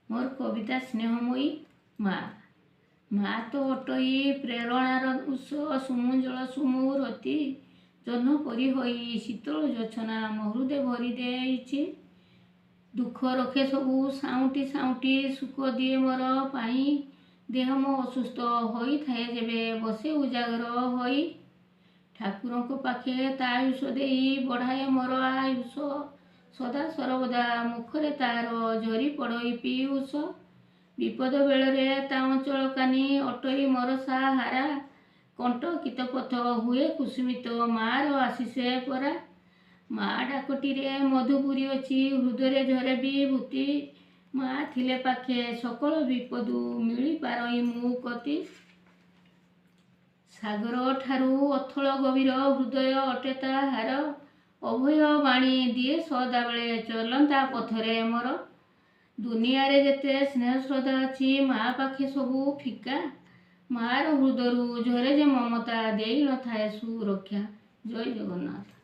मोर कविता स्नेहमयी माँ। माँ तो अटई प्रेरणार उस सुमुजल सुमुरती जह्न परी होई शीतल जोछना मो हृदय भरी देइछि। दुख रखे सबू साउंटी साउंटी सुख दिए मोर पाई देह मो असुस्थ होई थाए जेबे बसे उजागर होई ठाकुरों को पाखे तायुष देई बढ़ाए मोर आयुष सदा सर्वदा मुखरे तार झरी पड़ई पीयूष विपद बेलरे ता अंचल कानी अटई मोर साहारा कंठ कित पथ हुए कुसुमित मार आशीषे परा माँ डाकटीरे मधुपुरी अच्छी हृदय झरे विभूति माँ थिले पाखे सकल विपदु मिली पारई मु कति सागर ठारू अथल गभीर हृदय अटे ताहार अभय बाणी दिए सदा बेले चलंता पथरे मोर दुनिया रे जेते स्नेह श्रद्धा अच्छी माँ पाखे सबू फिका मार हृदयरू झरे जे ममता देई न थाए सुरक्षा। जय जगन्नाथ।